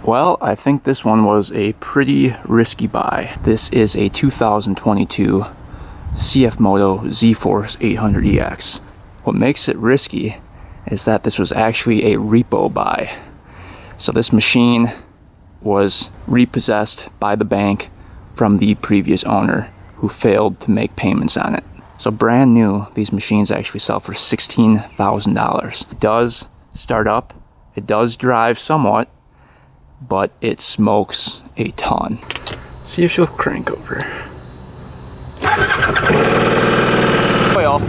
Well, I think this one was a pretty risky buy. This is a 2022 CFmoto zforce 800EX. What makes it risky is that this was actually a repo buy. So this machine was repossessed by the bank from the previous owner who failed to make payments on it. So brand new, these machines actually sell for $16,000. It does start up, it does drive somewhat, but it smokes a ton. See if she'll crank over. Oil.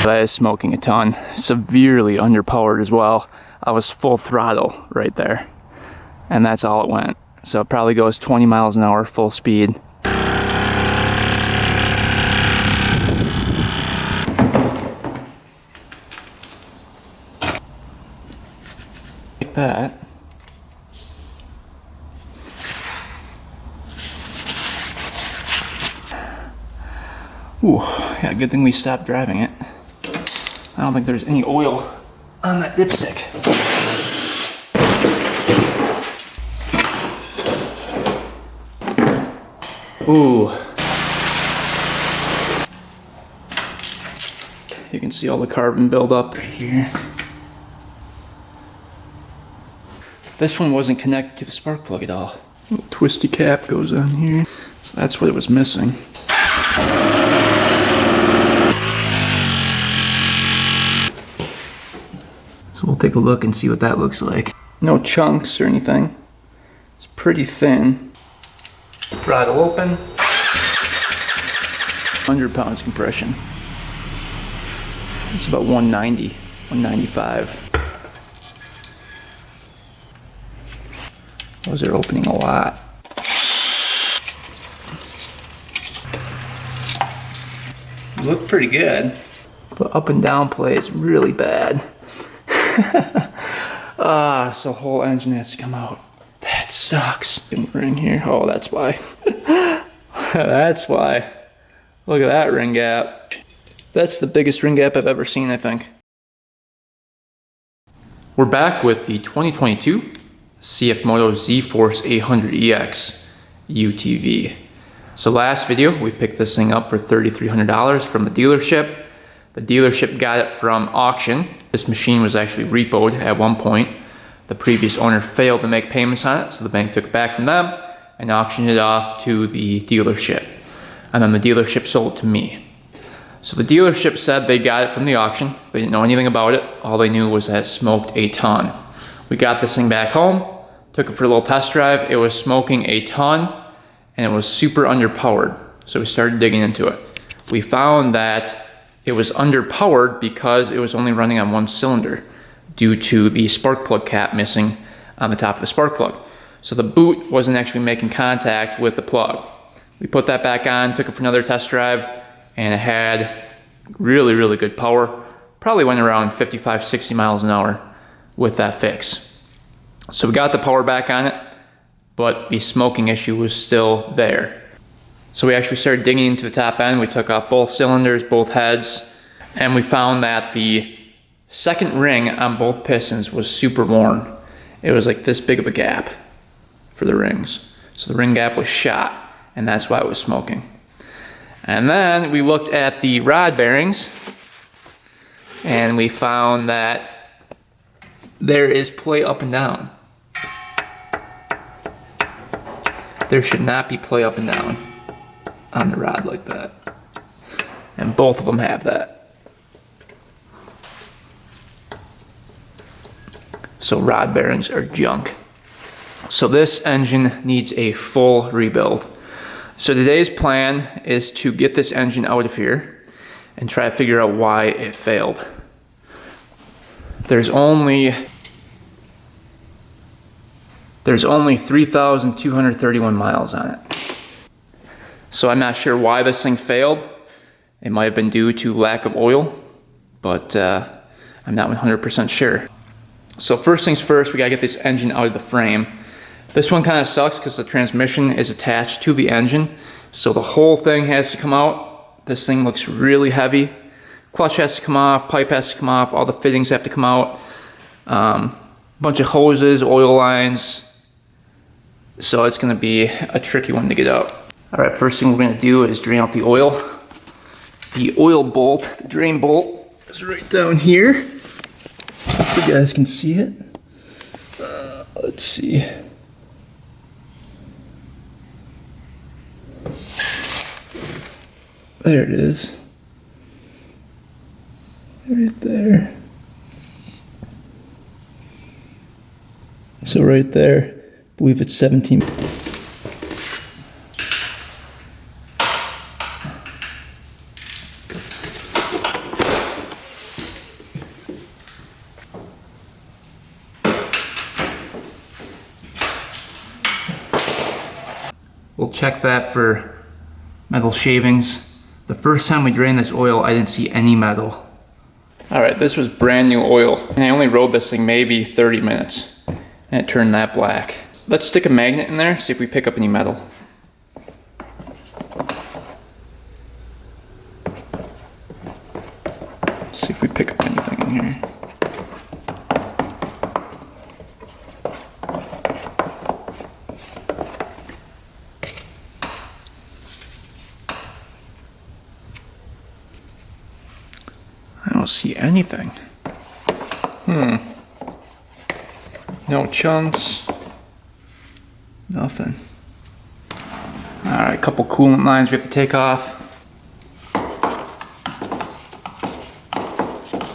That is smoking a ton. Severely underpowered as well. I was full throttle right there. And that's all it went. So it probably goes 20 miles an hour full speed. Like that. Ooh, yeah, good thing we stopped driving it. I don't think there's any oil on that dipstick. Ooh. You can see all the carbon buildup right here. This one wasn't connected to the spark plug at all. Little twisty cap goes on here. So that's what it was missing. So we'll take a look and see what that looks like. No chunks or anything. It's pretty thin. Throttle open. 100 pounds compression. It's about 190, 195. Those are opening a lot. Look pretty good. But up and down play is really bad. So the whole engine has to come out. That sucks. Ring here. Oh, that's why. That's why. Look at that ring gap. That's the biggest ring gap I've ever seen, I think. We're back with the 2022 CFmoto zforce 800EX UTV. So last video, we picked this thing up for $3,300 from the dealership. The dealership got it from auction. This machine was actually repoed at one point. The previous owner failed to make payments on it, so the bank took it back from them and auctioned it off to the dealership. And then the dealership sold it to me. So the dealership said they got it from the auction. They didn't know anything about it. All they knew was that it smoked a ton. We got this thing back home, took it for a little test drive. It was smoking a ton and it was super underpowered. So we started digging into it. We found that it was underpowered because it was only running on one cylinder due to the spark plug cap missing on the top of the spark plug. So the boot wasn't actually making contact with the plug. We put that back on, took it for another test drive, and it had really, really good power. Probably went around 55, 60 miles an hour with that fix. So we got the power back on it, but the smoking issue was still there. So we actually started digging into the top end. We took off both cylinders, both heads, and we found that the second ring on both pistons was super worn. It was like this big of a gap for the rings. So the ring gap was shot, and that's why it was smoking. And then we looked at the rod bearings, and we found that there is play up and down. There should not be play up and down on the rod like that. And both of them have that. So rod bearings are junk. So this engine needs a full rebuild. So today's plan is to get this engine out of here and try to figure out why it failed. There's only 3,231 miles on it. So I'm not sure why this thing failed. It might have been due to lack of oil, but I'm not 100% sure. So first things first, we gotta get this engine out of the frame. This one kind of sucks because the transmission is attached to the engine. So the whole thing has to come out. This thing looks really heavy. Clutch has to come off, pipe has to come off, all the fittings have to come out. Bunch of hoses, oil lines. So it's gonna be a tricky one to get out. All right, first thing we're gonna do is drain out the oil. The oil bolt, the drain bolt, is right down here. If you guys can see it. Let's see. There it is. Right there. So right there, I believe it's 17. We'll check that for metal shavings. The first time we drained this oil, I didn't see any metal. All right, this was brand new oil, and I only rode this thing maybe 30 minutes, and it turned that black. Let's stick a magnet in there, see if we pick up any metal. See if we pick up anything in here. I don't see anything. No chunks. Nothing. Alright, a couple coolant lines we have to take off.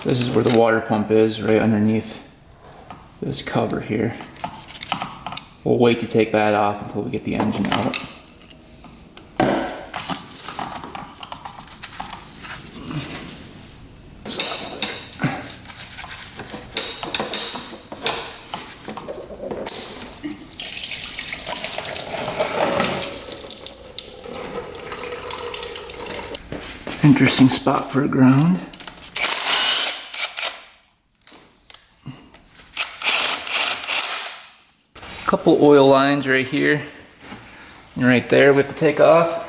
This is where the water pump is, right underneath this cover here. We'll wait to take that off until we get the engine out. Interesting spot for a ground. Couple oil lines right here and right there we have to take off.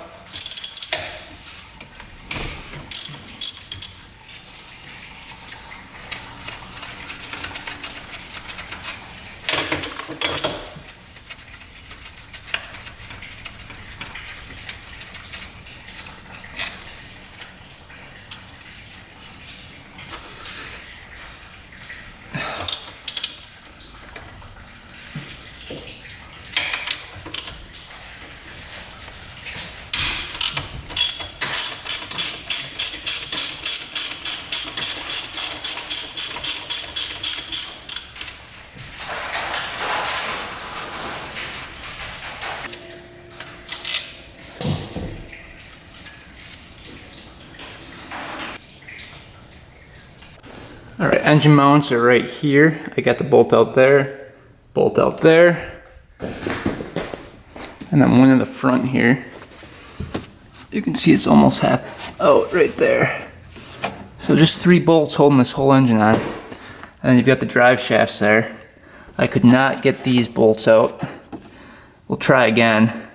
All right, engine mounts are right here. I got the bolt out there, and then one in the front here. You can see it's almost half out right there. So just 3 bolts holding this whole engine on. And then you've got the drive shafts there. I could not get these bolts out. We'll try again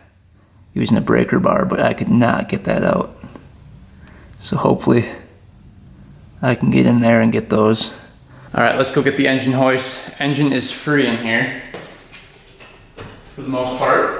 using a breaker bar, but I could not get that out. So hopefully I can get in there and get those. All right, let's go get the engine hoist. Engine is free in here, for the most part.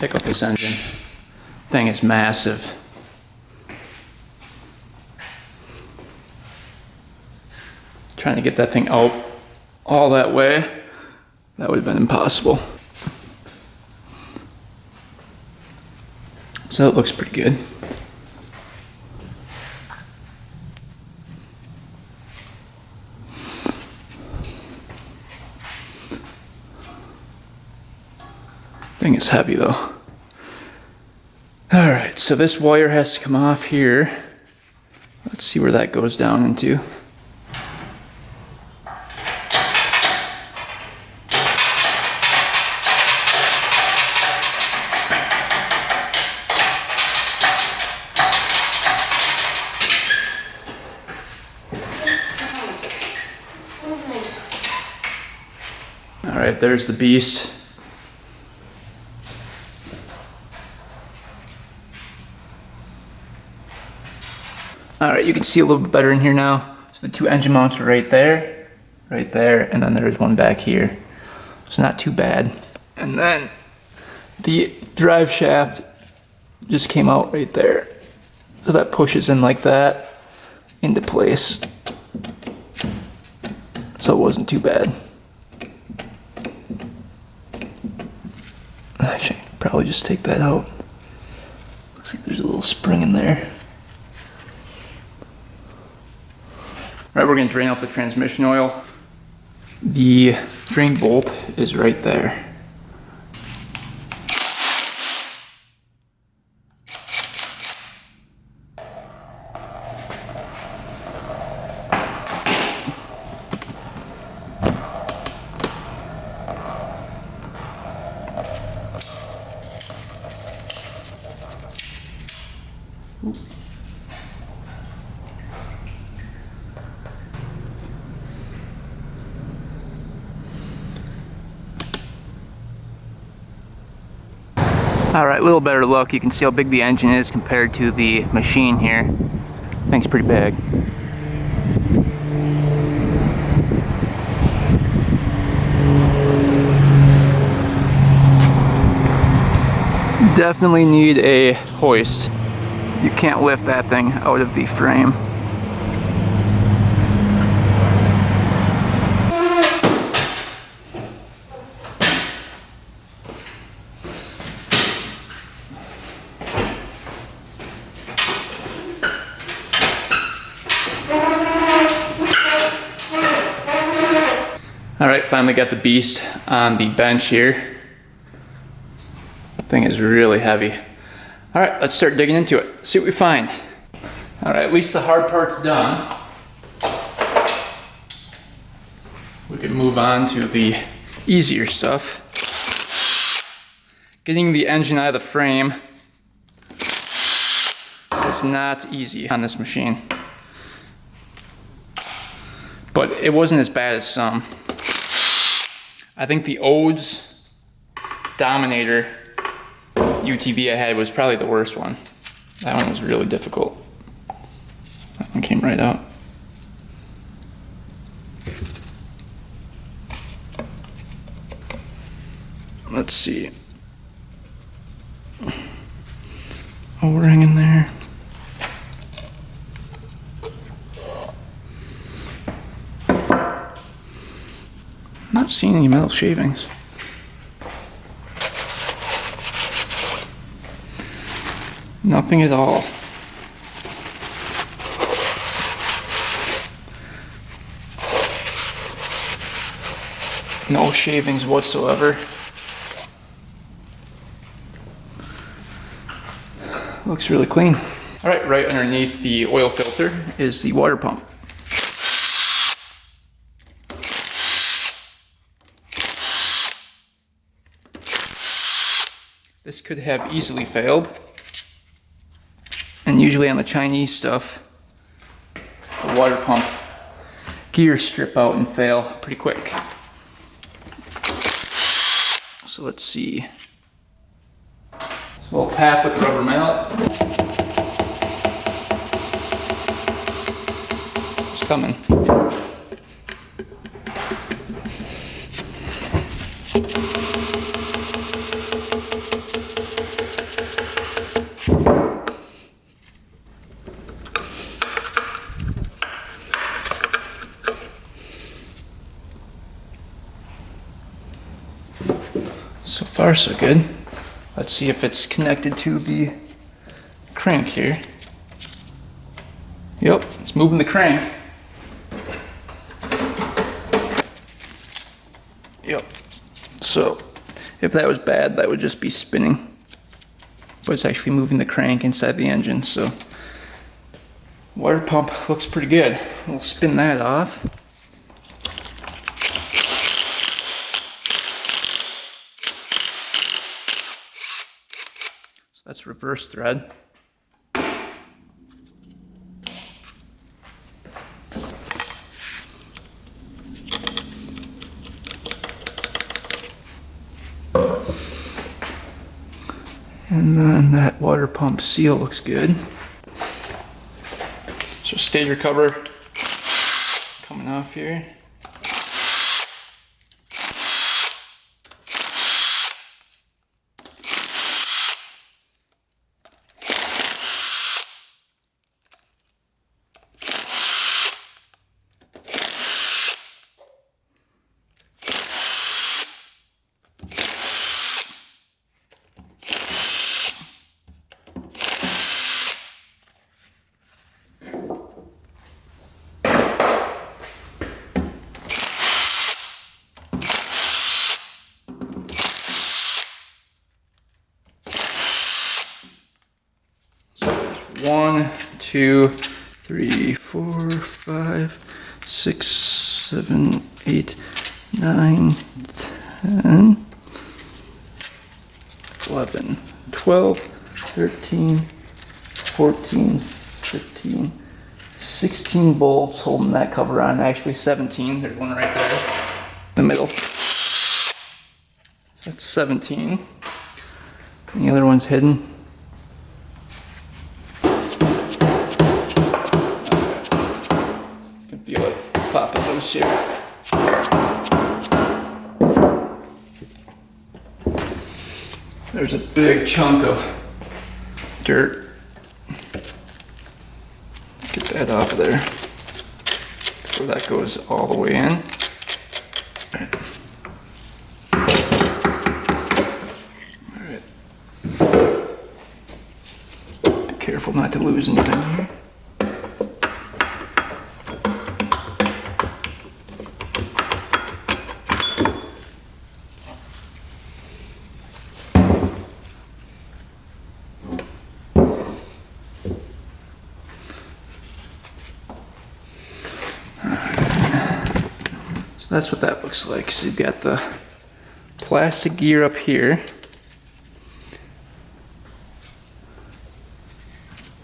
Check out this engine. Thing is massive. Trying to get that thing out all that way, that would have been impossible. So it looks pretty good. Thing is heavy though. Alright, so this wire has to come off here. Let's see where that goes down into. Alright, there's the beast. Alright, you can see a little bit better in here now. So the two engine mounts are right there, and then there's one back here. It's not too bad. And then the drive shaft just came out right there. So that pushes in like that into place. So it wasn't too bad. Actually, probably just take that out. Looks like there's a little spring in there. All right, we're gonna drain out the transmission oil. The drain bolt is right there. Alright, a little better look. You can see how big the engine is compared to the machine here. Thing's pretty big. Definitely need a hoist. You can't lift that thing out of the frame. Alright, finally got the beast on the bench here. Thing is really heavy. Alright, let's start digging into it. See what we find. Alright, at least the hard part's done. We can move on to the easier stuff. Getting the engine out of the frame is not easy on this machine. But it wasn't as bad as some. I think the Odes Dominator UTV I had was probably the worst one. That one was really difficult. That one came right out. Let's see. O-ring in there. Not seeing any metal shavings. Nothing at all. No shavings whatsoever. Looks really clean. All right, right underneath the oil filter is the water pump. This could have easily failed. And usually on the Chinese stuff, the water pump gears strip out and fail pretty quick. So let's see. So we'll tap with the rubber mallet. It's coming. So far so good. Let's see if it's connected to the crank here. Yep, it's moving the crank. Yep. So if that was bad, that would just be spinning. But it's actually moving the crank inside the engine, so water pump looks pretty good. We'll spin that off. So that's reverse thread. And then that water pump seal looks good. So stator cover coming off here. One, two, three, 4, 5, 6, 7, 8, 9, 10, 11, 12, 13, 14, 15, 16 bolts holding that cover on. Actually 17, there's one right there in the middle. That's 17. And the other one's hidden. Feel it popping loose here. There's a big chunk of dirt. Get that off of there before that goes all the way in. All right. Be careful not to lose anything here. That's what that looks like. So you've got the plastic gear up here.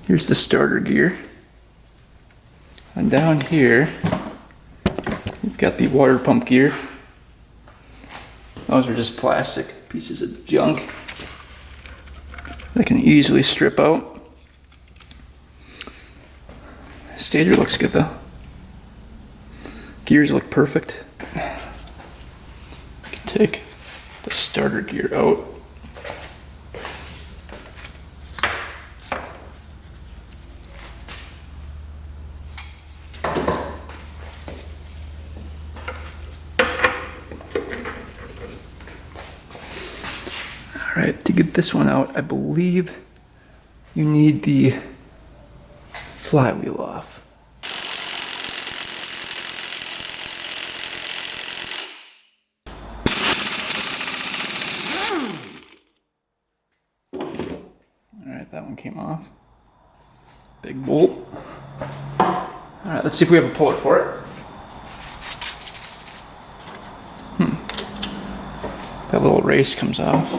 Here's the starter gear. And down here, you've got the water pump gear. Those are just plastic pieces of junk that can easily strip out. Stator looks good though. Gears look perfect. I can take the starter gear out. Alright, to get this one out, I believe you need the flywheel off. Alright, that one came off. Big bolt. Alright, let's see if we have a puller for it. That little race comes off.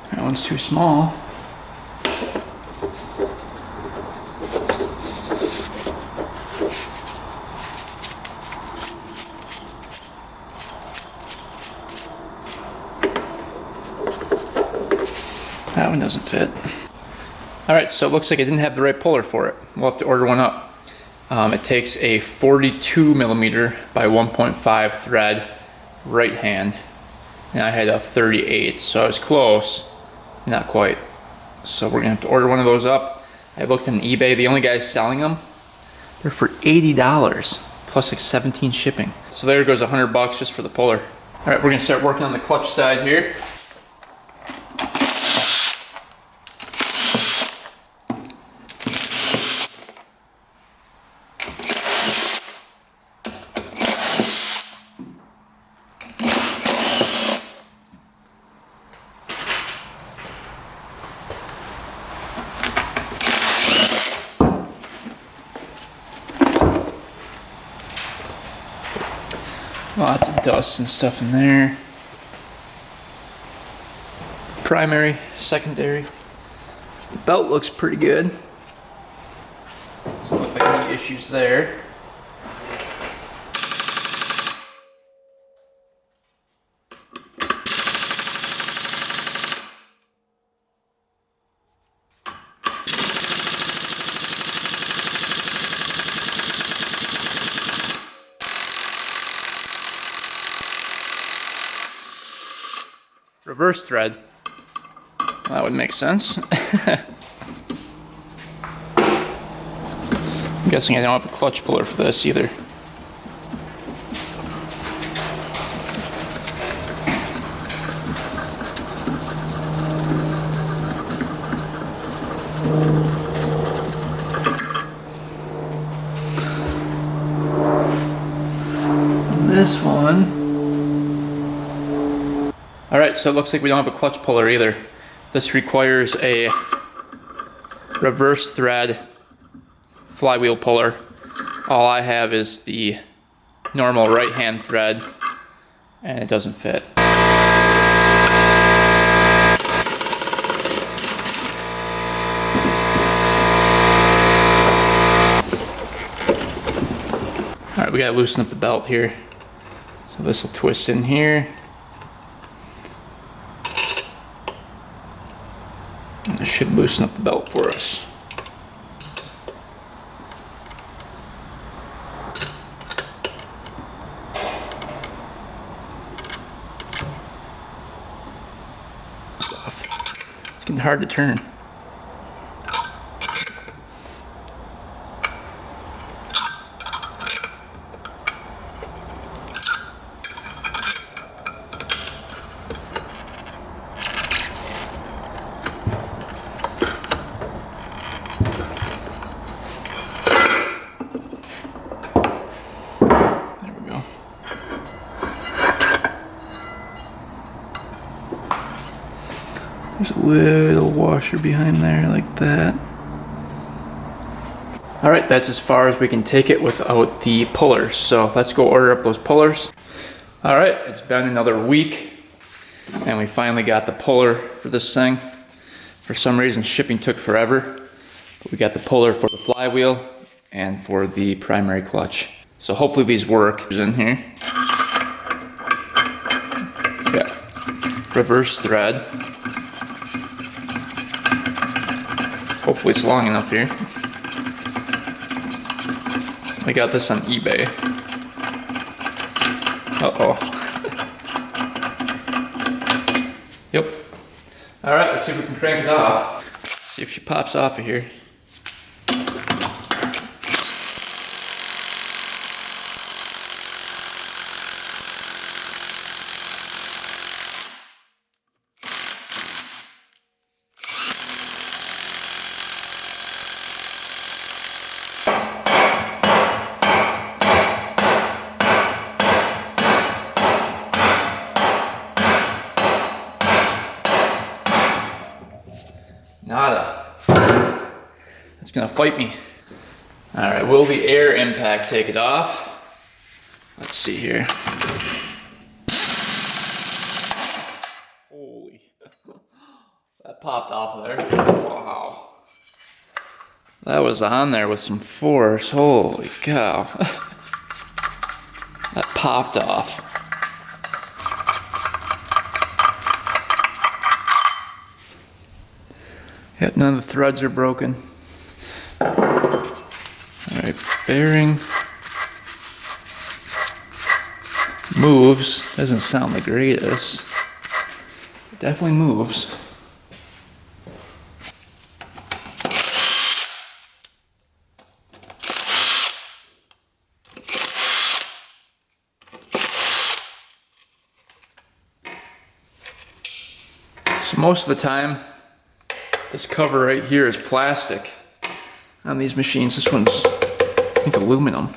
That one's too small. That one doesn't fit. Alright, so it looks like I didn't have the right puller for it. We'll have to order one up. It takes a 42 millimeter by 1.5 thread right hand. And I had a 38, so I was close. Not quite. So we're gonna have to order one of those up. I looked on eBay, the only guys selling them, they're for $80 plus like 17 shipping. So there goes $100 just for the puller. All right, we're gonna start working on the clutch side here. Lots of dust and stuff in there. Primary, secondary. The belt looks pretty good. Doesn't look like any issues there. Reverse thread. Well, that would make sense. I'm guessing I don't have a clutch puller for this either. This one. Alright, so it looks like we don't have a clutch puller either. This requires a reverse thread flywheel puller. All I have is the normal right hand thread and it doesn't fit. Alright, we gotta loosen up the belt here. So this will twist in here. And this should loosen up the belt for us. It's getting hard to turn. There's a little washer behind there like that. Alright, that's as far as we can take it without the pullers. So let's go order up those pullers. Alright, it's been another week and we finally got the puller for this thing. For some reason shipping took forever, but we got the puller for the flywheel and for the primary clutch. So hopefully these work. In here. Got reverse thread. Hopefully it's long enough here. I got this on eBay. Uh-oh. Yep. Alright, let's see if we can crank it off. See if she pops off of here. Nada. It's gonna fight me. Alright, will the air impact take it off? Let's see here. Holy. That popped off of there. Wow. That was on there with some force. Holy cow. That popped off. Yep, none of the threads are broken. Alright, bearing moves. Doesn't sound the greatest. It definitely moves. most of the time, this cover right here is plastic on these machines. This one's, I think, aluminum.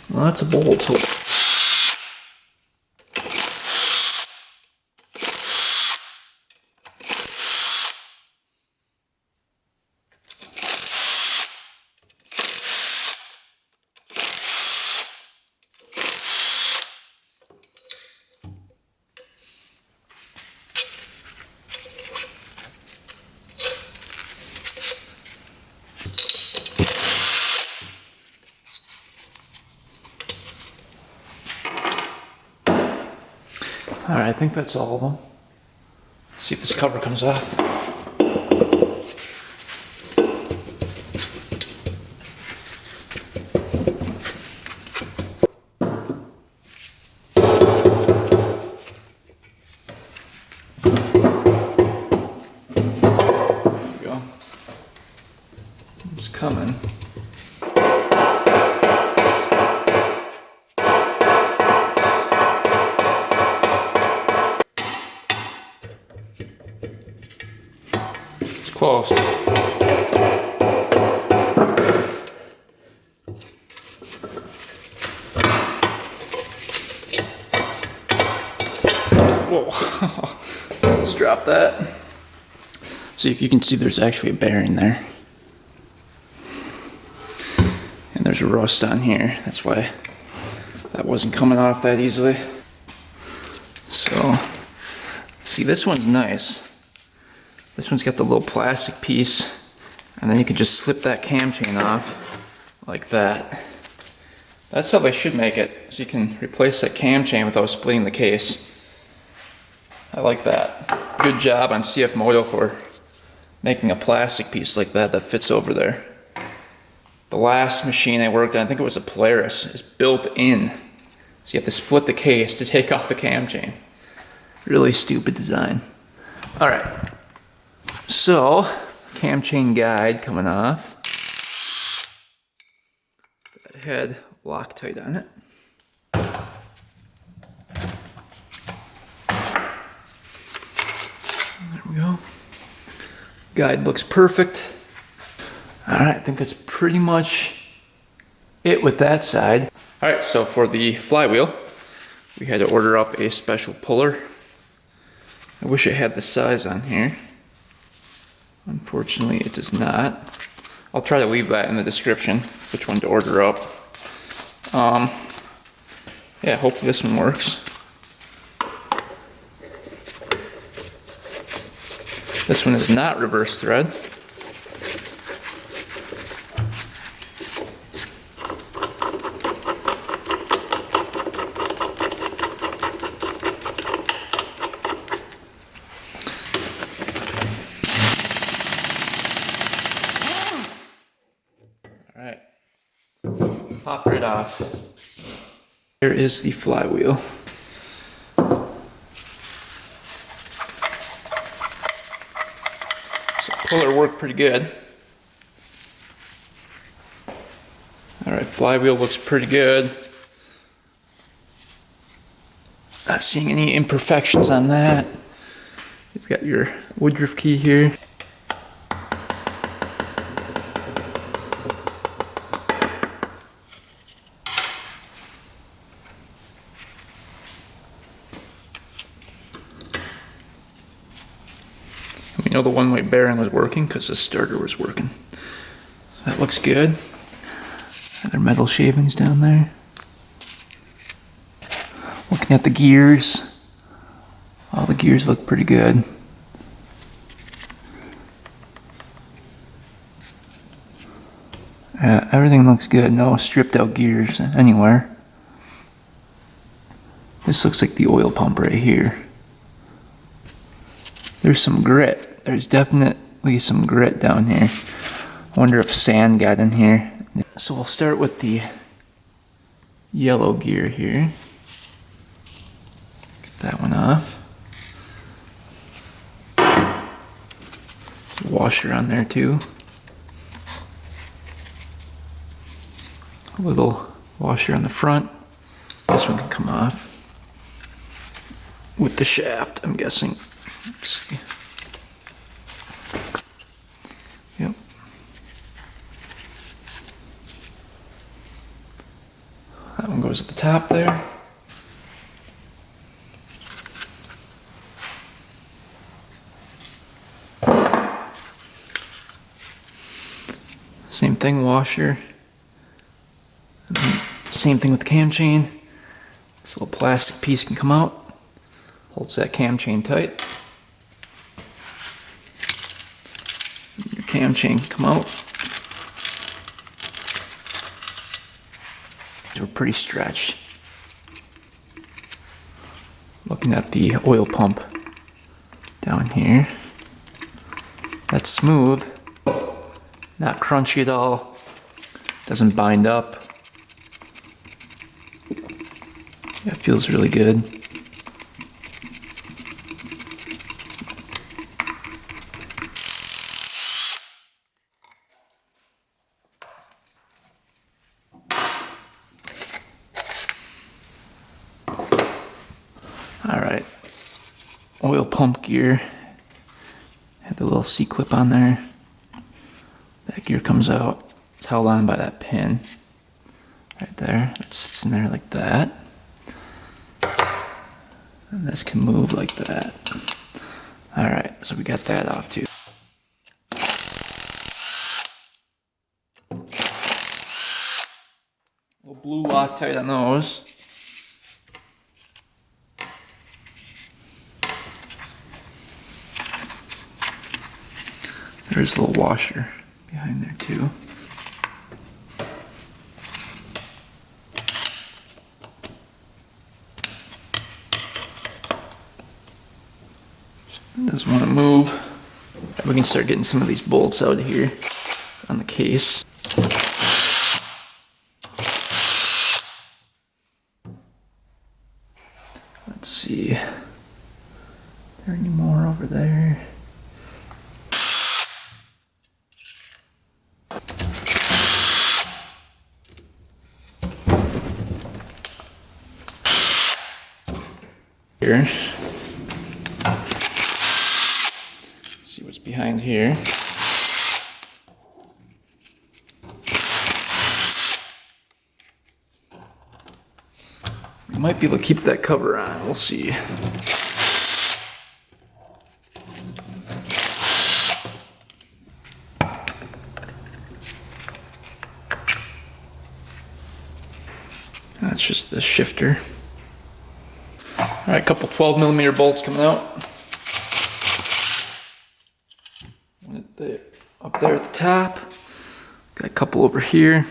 Well, that's a bolt. So alright, I think that's all of them. Let's see if this cover comes off. There we go. It's coming. Closed. Whoa. Let's drop that. So if you can see, there's actually a bearing there. And there's a rust on here. That's why that wasn't coming off that easily. So, see, this one's nice. This one's got the little plastic piece, and then you can just slip that cam chain off like that. That's how they should make it, so you can replace that cam chain without splitting the case. I like that. Good job on CFmoto for making a plastic piece like that that fits over there. The last machine I worked on, I think it was a Polaris, is built in. So you have to split the case to take off the cam chain. Really stupid design. Alright. So, cam chain guide coming off. That head Loctite on it. There we go. Guide looks perfect. Alright, I think that's pretty much it with that side. Alright, so for the flywheel, we had to order up a special puller. I wish it had the size on here. Unfortunately, it does not. I'll try to leave that in the description, which one to order up. Yeah, hopefully this one works. This one is not reverse thread. Alright, pop it off. Here is the flywheel. So puller worked pretty good. Alright, flywheel looks pretty good. Not seeing any imperfections on that. You've got your woodruff key here. We know the one-way bearing was working because the starter was working. That looks good. Other metal shavings down there. Looking at the gears. All the gears look pretty good. Everything looks good. No stripped out gears anywhere. This looks like the oil pump right here. There's some grit. There's definitely some grit down here. I wonder if sand got in here. So we'll start with the yellow gear here. Get that one off. washer on there too. A little washer on the front. This one can come off with the shaft, I'm guessing. Let's see. Yep. That one goes at the top there. Same thing, washer. Same thing with the cam chain. This little plastic piece can come out. Holds that cam chain tight. Your cam chain can come out. We're pretty stretched. Looking at the oil pump down here. That's smooth. Not crunchy at all. Doesn't bind up. Yeah, it feels really good. All right, oil pump gear. Have the little C-clip on there. That gear comes out. It's held on by that pin right there. It sits in there like that. And this can move like that. All right, so we got that off too. Little blue Loctite on those. There's a little washer behind there too. Doesn't want to move. We can start getting some of these bolts out of here on the case. Let's see. Are there any more over there? Here. See what's behind here. We might be able to keep that cover on. We'll see. That's just the shifter. All right, a couple 12mm bolts coming out. One up there at the top. Got a couple over here.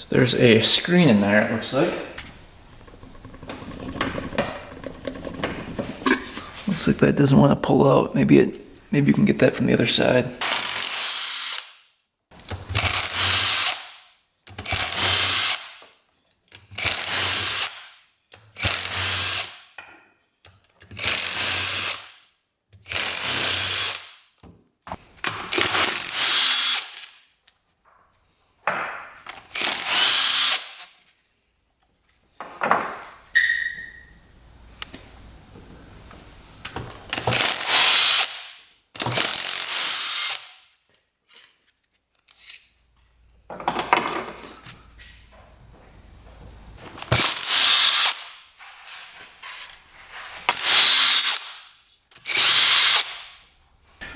There's a screen in there, it looks like. Looks like that doesn't want to pull out. Maybe you can get that from the other side.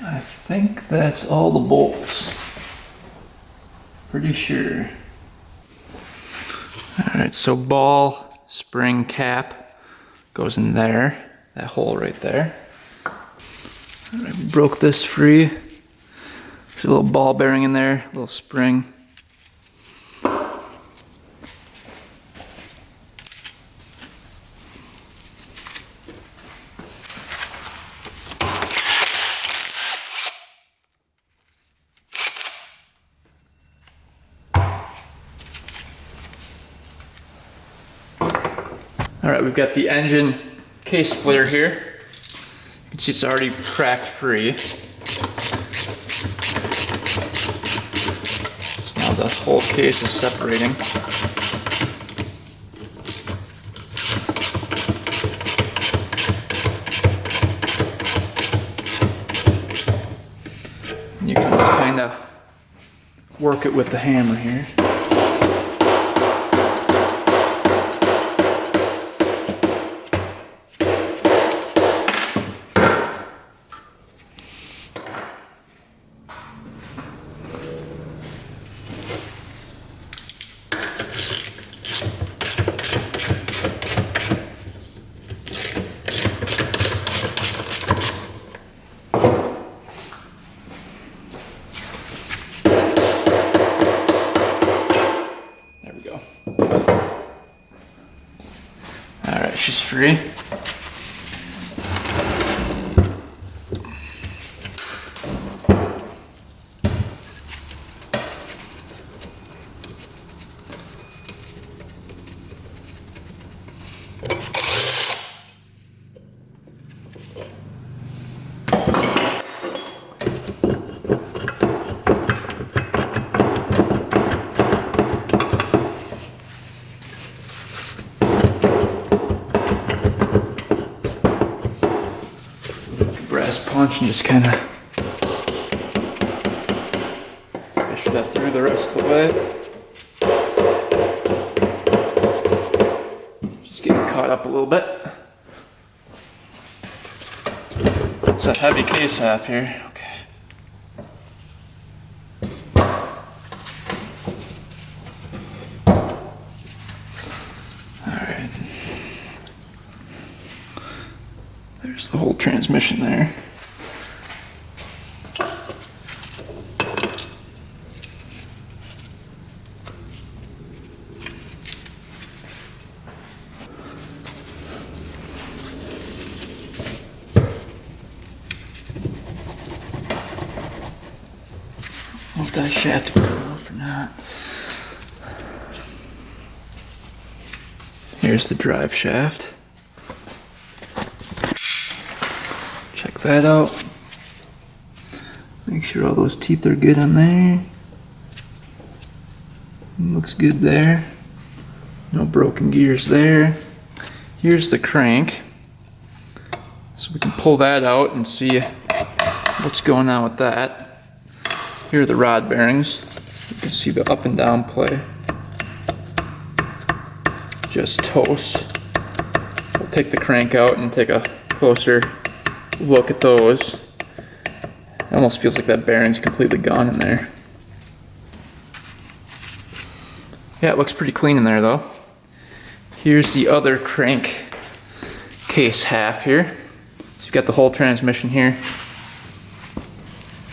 I think that's all the bolts. Pretty sure. Alright, so ball spring cap goes in there, that hole right there. All right, we broke this free. There's a little ball bearing in there, a little spring. All right, we've got the engine case splitter here. You can see it's already cracked free. So now the whole case is separating. You can just kind of work it with the hammer here. Alright, she's free. Punch and just kind of fish that through the rest of the way. Just getting caught up a little bit. It's a heavy case half here. Okay. Alright. There's the whole transmission there. If that shaft will come off or not. Here's the drive shaft. Check that out. Make sure all those teeth are good on there. Looks good there. No broken gears there. Here's the crank. So we can pull that out and see what's going on with that. Here are the rod bearings. You can see the up and down play. Just toast. We'll take the crank out and take a closer look at those. It almost feels like that bearing's completely gone in there. Yeah, it looks pretty clean in there though. Here's the other crank case half here. So you've got the whole transmission here.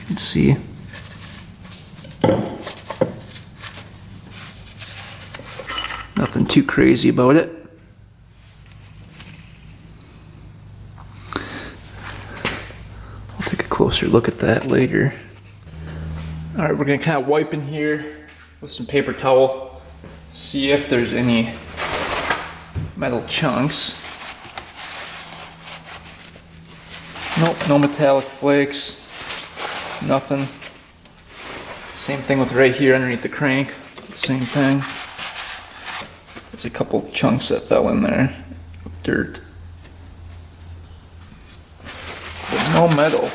Let's see. Nothing too crazy about it. I'll take a closer look at that later. Alright, we're going to kind of wipe in here with some paper towel. See if there's any metal chunks. Nope, no metallic flakes. Nothing. Same thing with right here underneath the crank. Same thing. There's a couple chunks that fell in there. Dirt. But no metal.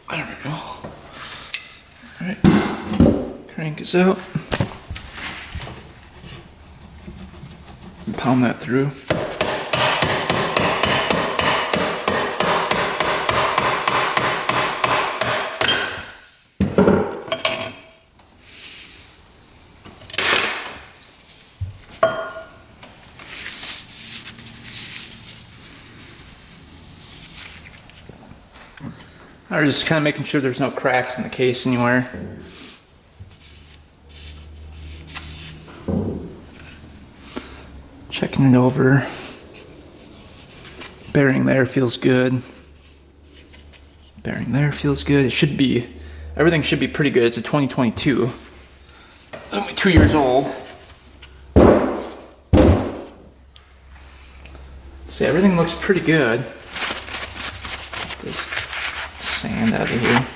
There we go. Alright. Crank is out. And pound that through. Or just kind of making sure there's no cracks in the case anywhere. Checking it over. Bearing there feels good. Bearing there feels good. It should be, everything should be pretty good. It's a 2022. It's only 2 years old. See, everything looks pretty good. Get this sand out of here.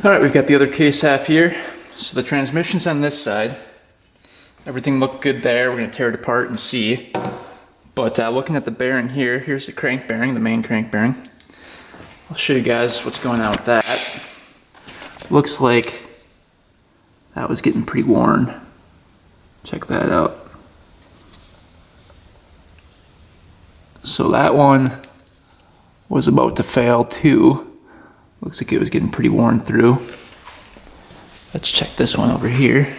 Alright, we've got the other case half here. So the transmission's on this side. Everything looked good there. We're going to tear it apart and see. But looking at the bearing here, here's the crank bearing, the main crank bearing. I'll show you guys what's going on with that. Looks like that was getting pretty worn. Check that out. So that one was about to fail too. Looks like it was getting pretty worn through. Let's check this one over here.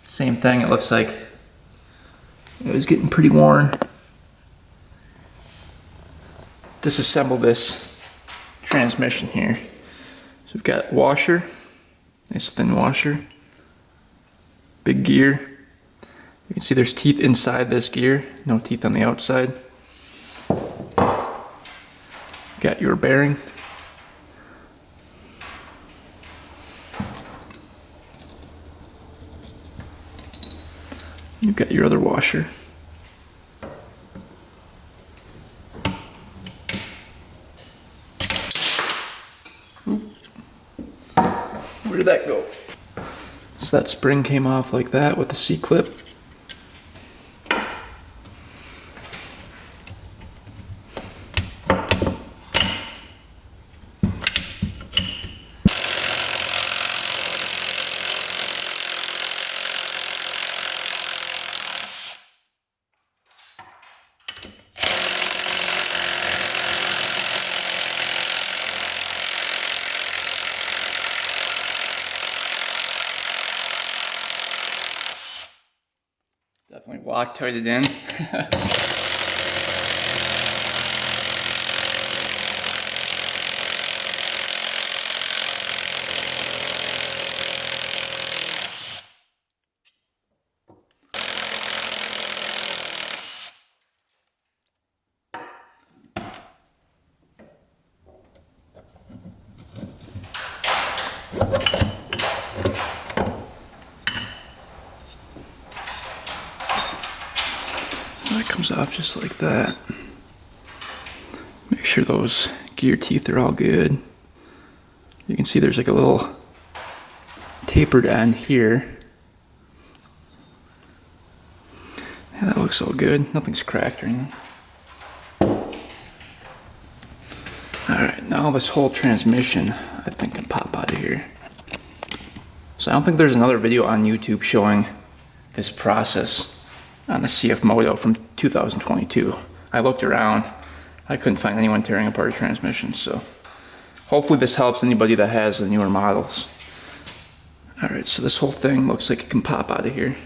Same thing, it looks like it was getting pretty worn. Disassemble this transmission here. So we've got washer, nice thin washer, big gear. You can see there's teeth inside this gear, no teeth on the outside. Got your bearing. You've got your other washer. Where did that go? So that spring came off like that with the C-clip. Definitely Loctite it in. That comes off just like that. Make sure those gear teeth are all good. You can see there's like a little tapered end here. Yeah, that looks all good. Nothing's cracked or anything. Alright, now this whole transmission I think can pop out of here. So I don't think there's another video on YouTube showing this process on the CFmoto from 2022. I looked around, I couldn't find anyone tearing apart a transmission, so hopefully this helps anybody that has the newer models. Alright, so this whole thing looks like it can pop out of here.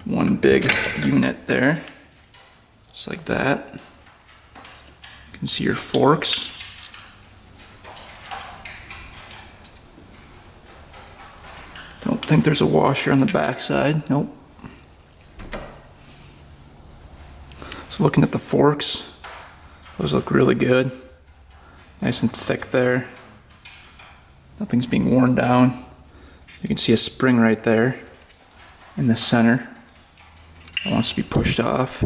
One big unit there, just like that. You can see your forks. Don't think there's a washer on the back side, nope. So looking at the forks, those look really good. Nice and thick there. Nothing's being worn down. You can see a spring right there in the center. It wants to be pushed off.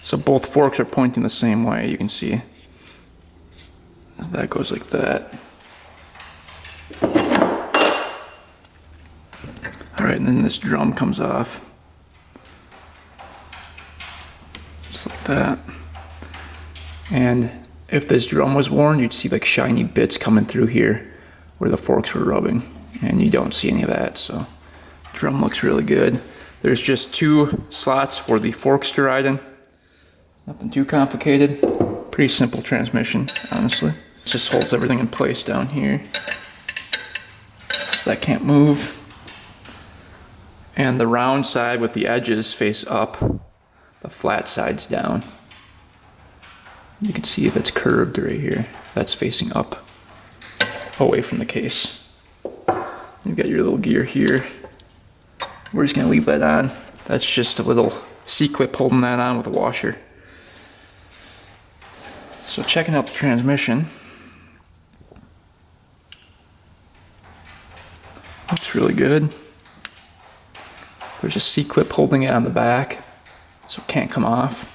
So both forks are pointing the same way, you can see. That goes like that. Alright, and then this drum comes off. Just like that. And if this drum was worn, you'd see like shiny bits coming through here where the forks were rubbing. And you don't see any of that, so drum looks really good. There's just 2 slots for the forks to ride in. Nothing too complicated. Pretty simple transmission, honestly. It just holds everything in place down here. So that can't move. And the round side with the edges face up. The flat side's down. You can see if it's curved right here. That's facing up, away from the case. You've got your little gear here. We're just gonna leave that on. That's just a little C-clip holding that on with a washer. So checking out the transmission. Looks really good. There's a C-clip holding it on the back, so it can't come off.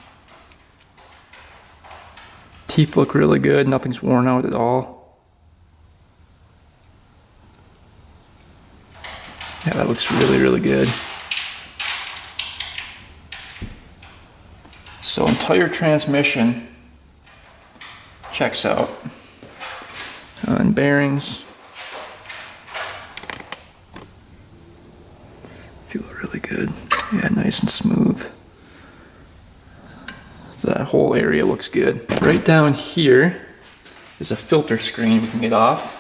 Teeth look really good, nothing's worn out at all. Yeah, that looks really, really good. So entire transmission checks out. And bearings. Feel really good. Yeah, nice and smooth. That whole area looks good. Right down here is a filter screen we can get off.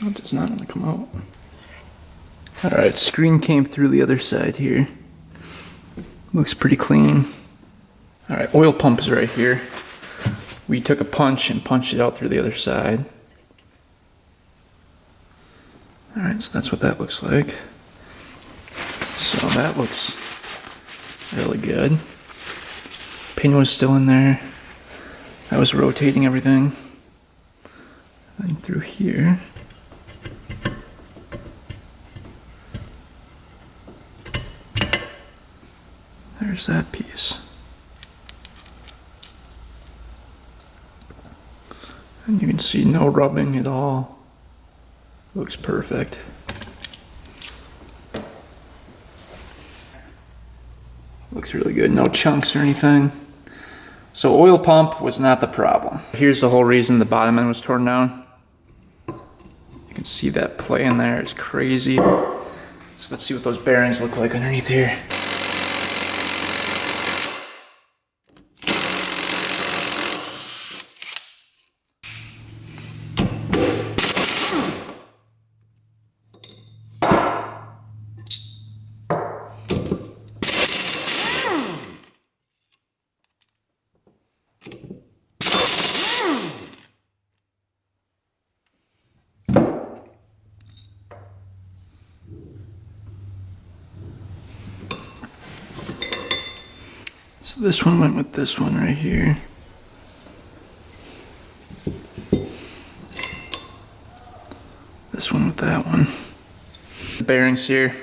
It does not want to come out. Alright, screen came through the other side here. Looks pretty clean. Alright, oil pump is right here. We took a punch and punched it out through the other side. Alright, so that's what that looks like. So that looks really good. Pin was still in there. I was rotating everything. And through here. There's that piece. And you can see no rubbing at all. Looks perfect. Looks really good. No chunks or anything. So oil pump was not the problem. Here's the whole reason the bottom end was torn down. You can see that play in there is crazy. So let's see what those bearings look like underneath here. So this one went with this one right here. This one with that one. The bearings here.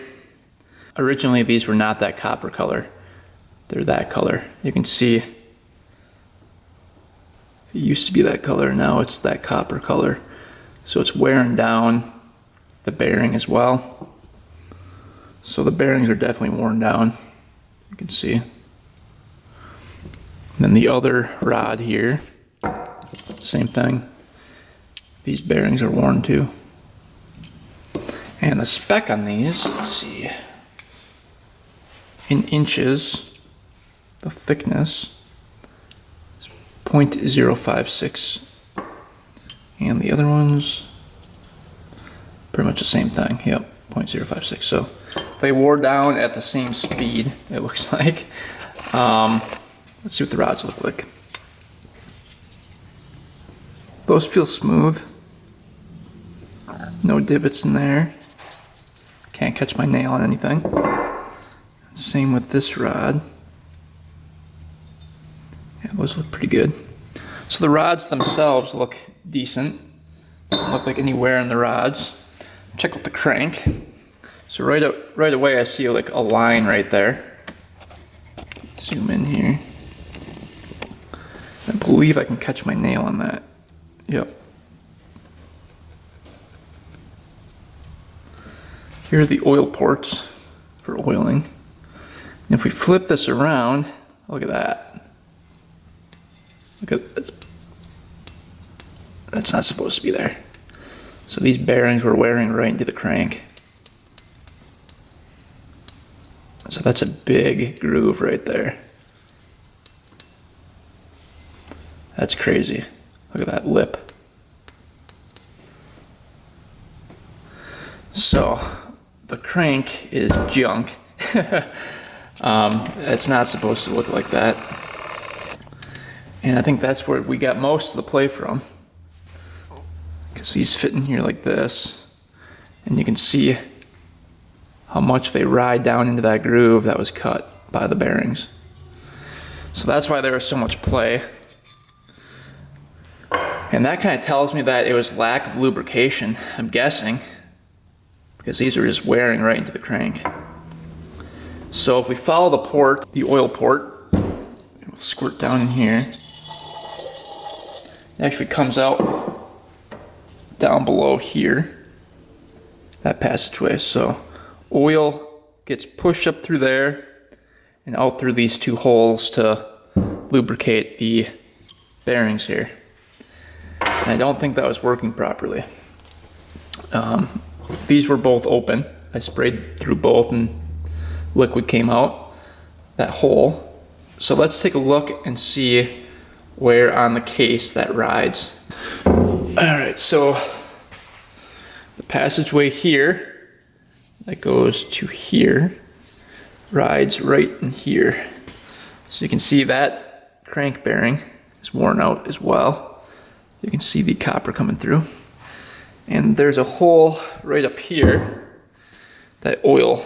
Originally these were not that copper color. They're that color. You can see it used to be that color, now it's that copper color. So it's wearing down the bearing as well. So the bearings are definitely worn down. You can see. And then the other rod here, same thing. These bearings are worn too. And the spec on these, let's see, in inches, the thickness is 0.056. And the other ones, pretty much the same thing, yep, 0.056. So they wore down at the same speed, it looks like. Let's see what the rods look like. Those feel smooth. No divots in there. Can't catch my nail on anything. Same with this rod. Yeah, those look pretty good. So the rods themselves look decent. Doesn't look like any wear in the rods. Check out the crank. So right away I see like a line right there. Zoom in here. I believe I can catch my nail on that. Yep. Here are the oil ports for oiling. And if we flip this around, look at that. Look at this. That's not supposed to be there. So these bearings were wearing right into the crank. So that's a big groove right there. That's crazy. Look at that lip. So the crank is junk. It's not supposed to look like that. And I think that's where we got most of the play from. Because these fit in here like this. And you can see how much they ride down into that groove that was cut by the bearings. So that's why there was so much play. And that kind of tells me that it was lack of lubrication, I'm guessing, because these are just wearing right into the crank. So if we follow the port, the oil port, it'll squirt down in here. It actually comes out down below here, that passageway. So oil gets pushed up through there and out through these two holes to lubricate the bearings here. And I don't think that was working properly. These were both open. I sprayed through both and liquid came out that hole. So let's take a look and see where on the case that rides. Alright, so the passageway here that goes to here rides right in here. So you can see that crank bearing is worn out as well. You can see the copper coming through. And there's a hole right up here that oil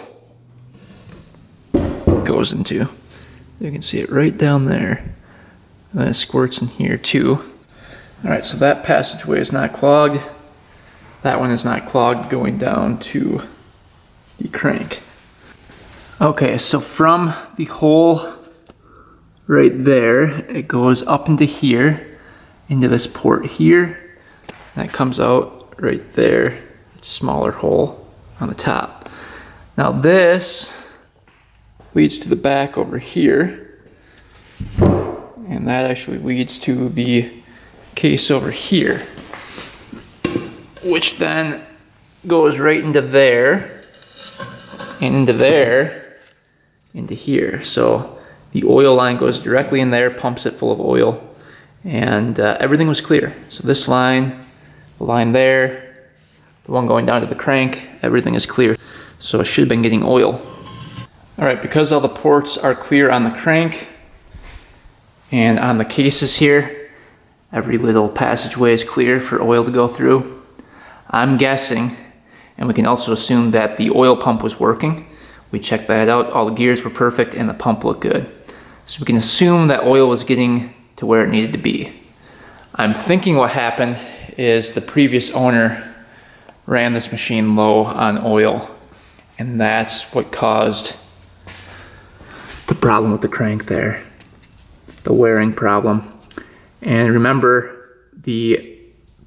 goes into. You can see it right down there. And then it squirts in here too. Alright, so that passageway is not clogged. That one is not clogged going down to the crank. Okay, so from the hole right there, it goes up into here, into this port here, and it comes out right there. It's a smaller hole on the top. Now this leads to the back over here, and that actually leads to the case over here, which then goes right into there, and into there, into here. So the oil line goes directly in there, pumps it full of oil, and everything was clear. So this line, the line there, the one going down to the crank, everything is clear. So it should have been getting oil. Alright, because all the ports are clear on the crank and on the cases here, every little passageway is clear for oil to go through. I'm guessing, and we can also assume that the oil pump was working. We checked that out, all the gears were perfect and the pump looked good. So we can assume that oil was getting to where it needed to be. I'm thinking what happened is the previous owner ran this machine low on oil, and that's what caused the problem with the crank there, the wearing problem. And remember, the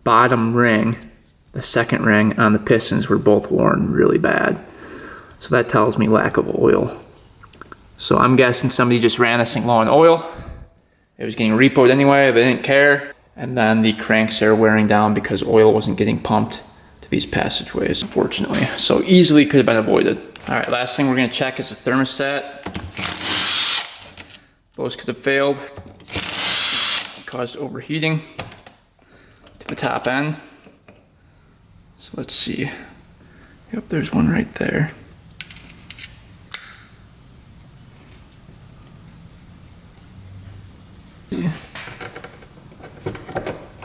bottom ring, the second ring on the pistons were both worn really bad. So that tells me lack of oil. So I'm guessing somebody just ran this thing low on oil. It was getting repoed anyway, they didn't care. And then the cranks are wearing down because oil wasn't getting pumped to these passageways, unfortunately. So easily could have been avoided. All right, last thing we're gonna check is the thermostat. Those could have failed, caused overheating to the top end. So let's see. Yep, there's one right there. Yeah.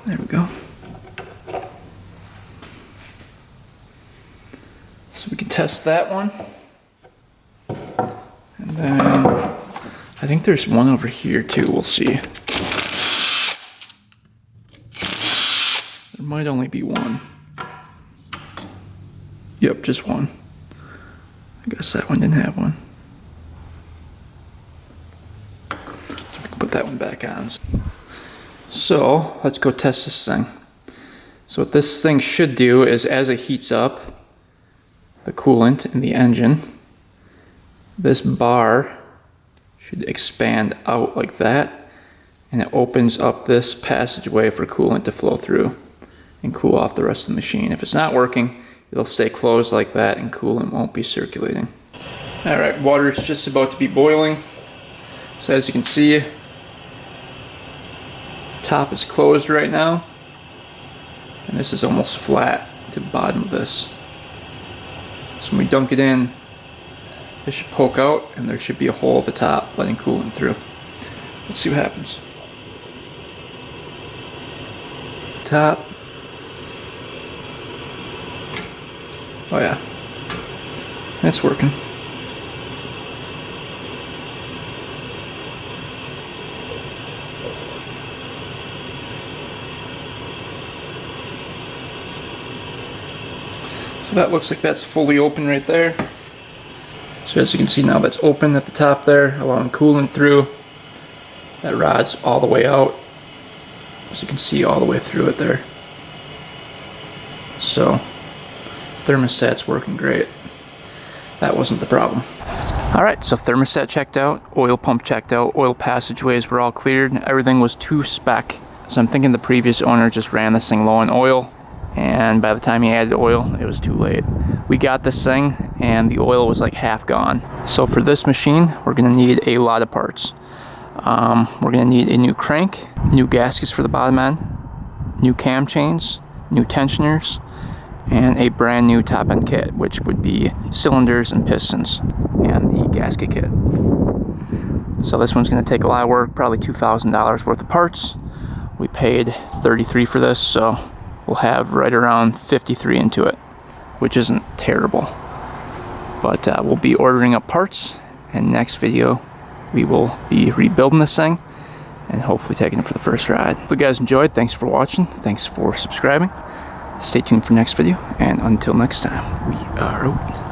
There we go. So we can test that one. And then I think there's one over here too, we'll see. There might only be one. Yep, just one. I guess that one didn't have one. So we can put that one back on. So let's go test this thing. So what this thing should do is, as it heats up the coolant in the engine, this bar should expand out like that, and it opens up this passageway for coolant to flow through. and cool off the rest of the machine. If it's not working, it'll stay closed like that and coolant won't be circulating. Alright, water is just about to be boiling. So as you can see, top is closed right now. And this is almost flat to the bottom of this. So when we dunk it in, it should poke out and there should be a hole at the top letting coolant through. Let's see what happens. Top. Oh yeah, that's working. So that looks like that's fully open right there. So as you can see now, that's open at the top there, allowing coolant through. That rod's all the way out, as you can see all the way through it there. So thermostat's working great. That wasn't the problem. Alright, so thermostat checked out, oil pump checked out, oil passageways were all cleared, everything was to spec. So I'm thinking the previous owner just ran this thing low on oil, and by the time he added oil, it was too late. We got this thing, and the oil was like half gone. So for this machine, we're gonna need a lot of parts. We're gonna need a new crank, new gaskets for the bottom end, new cam chains, new tensioners, and a brand new top end kit, which would be cylinders and pistons and the gasket kit. So this one's going to take a lot of work, probably $2,000 worth of parts. We paid $33 for this, so we'll have right around $53 into it, which isn't terrible. But we'll be ordering up parts, and next video we will be rebuilding this thing and hopefully taking it for the first ride. If you guys enjoyed, thanks for watching, thanks for subscribing. Stay tuned for next video, and until next time, we are out.